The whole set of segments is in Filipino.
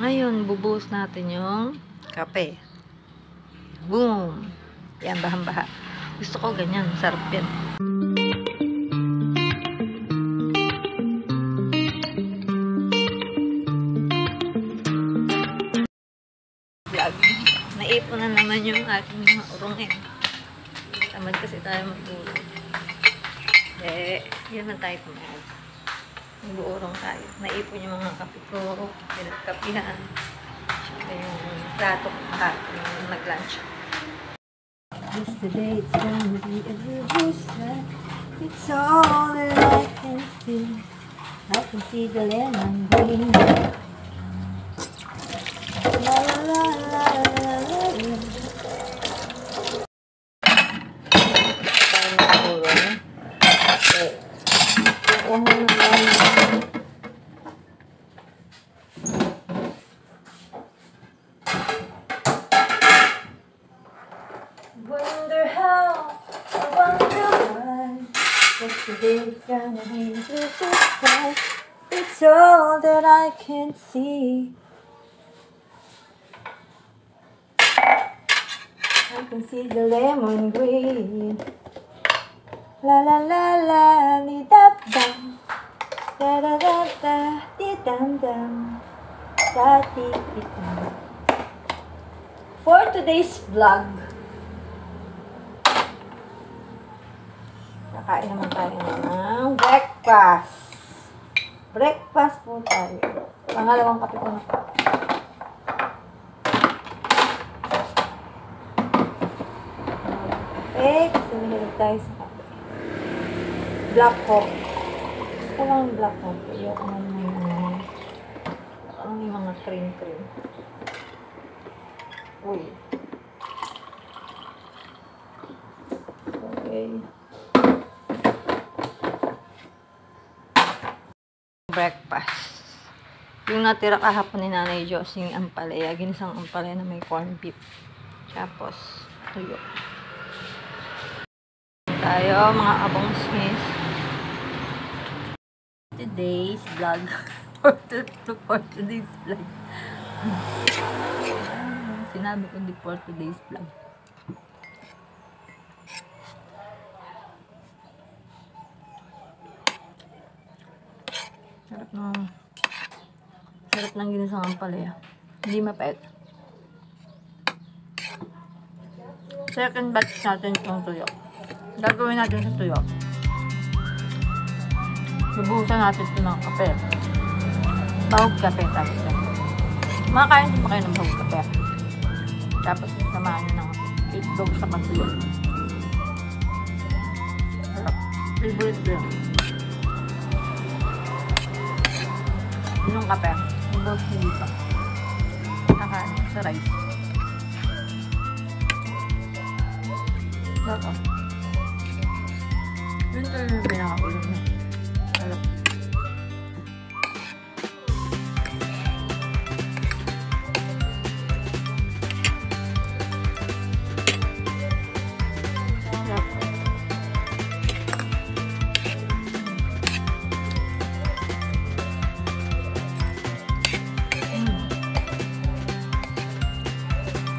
Ngayon, bubuhos natin yung kape. Boom! Yan, bahang-baha. Gusto ko ganyan. Sarap yan. Naipon na naman yung aking mga urongin. Tamad kasi tayo magtulog. Yan man tayo tumawag. Nag-uurong tayo. Naipon yung mga kape ko. Pinagkapihan. Saka yung plato ko lahat. Yung nag-lunch. Yesterday it's gonna be a revolution. It's all that I can see. I can see the lemon green. La la la la la la la. Tayo nag-uurong. Wonder how, I wonder why. Yesterday it's gonna be just right. It's all that I can see. I can see the lemon green. La la la la, di da dam, da da da da, di dam dam, da di di dam. For today's vlog, kakain naman tayo ng breakfast. Breakfast po tayo. Pangalawang kape ko na po. Okay, kasi mahilig tayo sa kape. Black coffee. Gusto ko lang black coffee. Ayoko lang may mga cream. Uy. Okay. Breakfast. Yung natira kahapon ni Nanay Josing ampalaya, ginisang ampalaya na may corned beef. Tapos, tuyo. Tayo, mga kabong-smith. Today's vlog. For today's vlog. Sinabi ko di for today's vlog. Sarap ng ginisang ampalaya. Hindi mapait. Second batch natin itong tuyo. Gagawin natin sa tuyo. Bubuhusan natin ito ng kape. Bahog kape. Tapos yan. Makakain din ba kayo ng bahog kape? Tapos samahan nyo ng itlog sa patuyo. Sarap. Favorite ko yun. Yung kape. Bubuhos nyo dito. Kakain sa rice. Sarap. Yun talaga yung pinakakulong niya. Sarap.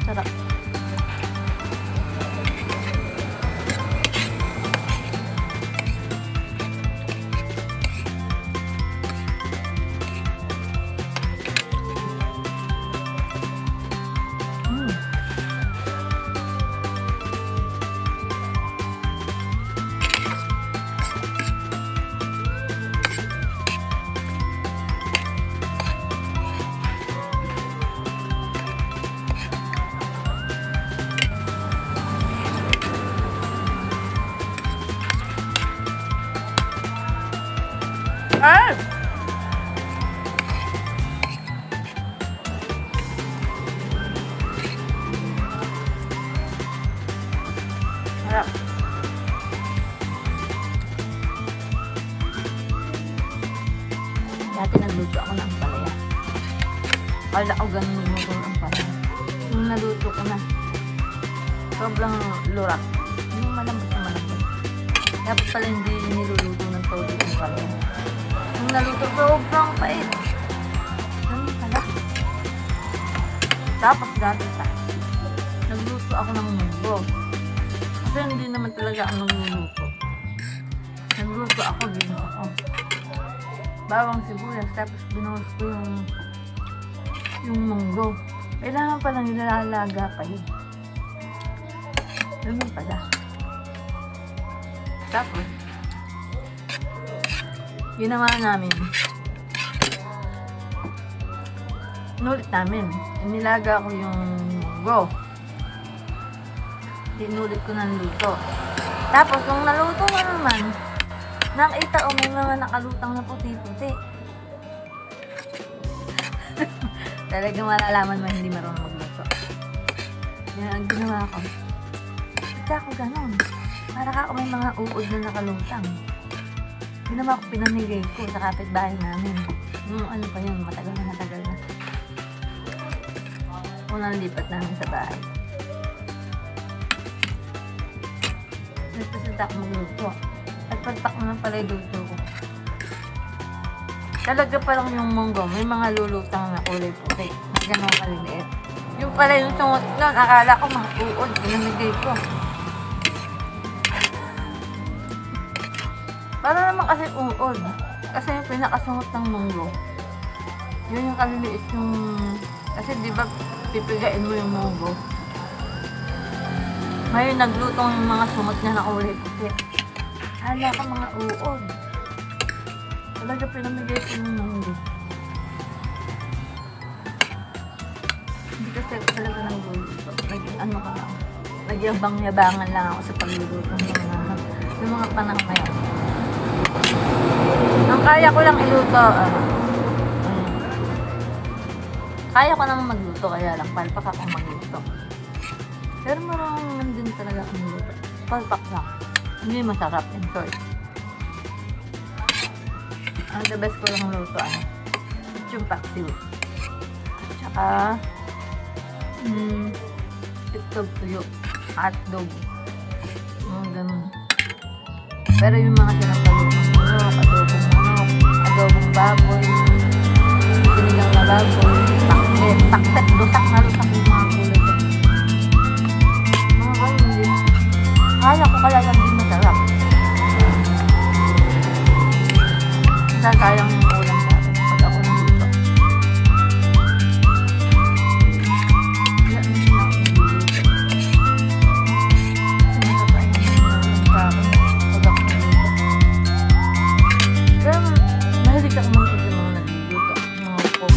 Sarap. Ah! Sarap. Dati nagluto ako ng palaya. Kala ko ganun magluto ng palaya. Nung naluto ko na, sobrang lurak. Yung malambot na malambot. Dapat pala hindi niluluto ng todo yung palaya. Nung naluto, sobrang pait. Ganun pala. Tapos dati nagluto ako ng munggo. Kasi hindi naman talaga ako nagluluto. Nagluto ako, gino ako. Bawang sibuyas, tapos binuhos ko yung munggo. Kailangan pa lang nilalaga pa yun. Ganun pala. Tapos, ginawa namin. Inulit namin. Inilaga ko yung munggo. Inulit ko ng luto. Tapos, nung naluto na naman, nakita ko may mga nakalutang na puti-puti. Talagang malalaman mo hindi marunong magluto. Yan ang ginawa ko. Kaya ako ganon. Para ka ako may mga uod na nakalutang. Ginawa ko, pinamigay ko sa kapitbahay namin. Yung ano pa yun, matagal na. Unang lipat namin sa bahay. Nagpasalita ako magluto. At pagpak naman pala yung luto ko. Talaga parang yung munggo, may mga lulutang na kulay puti. Ganun kaliliit. Yung pala yung sungot nun, akala ko mga uod, pinamigay ko. Para naman kasi uod. Kasi yung pinakasungot ng munggo. Yun yung kaliliit yung... Kasi di ba pipigain mo yung munggo. Ngayon naglutong yung mga sungot niya na kulay puti. Akala ko mga uod. Talaga pinamigay ko yung munggo. Hindi kasi ako talaga ng luto. Ano ka lang. Nagyabang-yabangan lang ako sa pagluluto yung mga panahon ngayon. Ang kaya ko lang iluto. Kaya ko naman magluto, kaya lang palpak akong magluto. Pero marunong din talaga akong magluto. Palpak lang. Hindi masarap in short. Ang the best ko lang luto yung paksiw. Tsaka itlog tuyo. Hotdog. Ganun. Pero yung mga sinapalutong manok, adobong baboy, sinigang na baboy, pakset, lusak na lusak yung mga kulay ko. Mga ganun din. Kaya ko kaya lang din masarap. Kayang yung ulam natin pag ako nandito. Kaya hindi na ako nandito. Sinasapay na yung ulam sa akin pag ako nandito. Kaya mahilig ako mangkod yung mga nandito. Mga pop.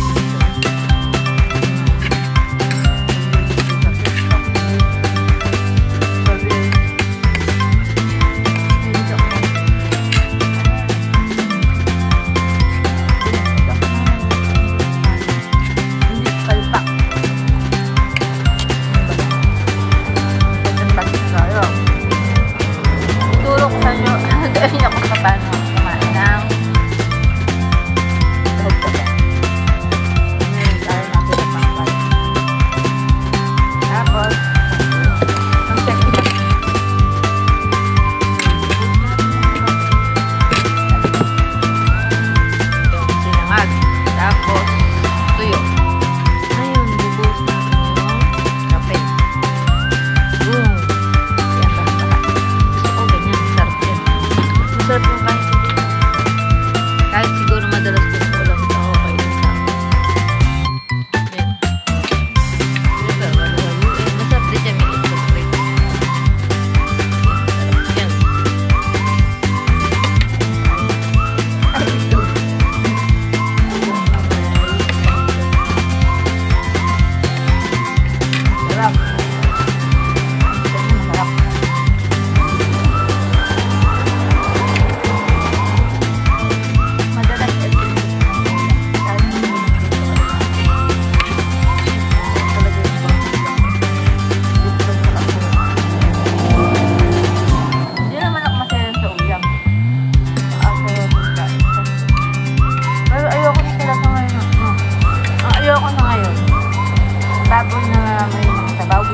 Baboy na may mga sabaw.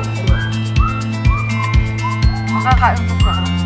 Makakain ko siya.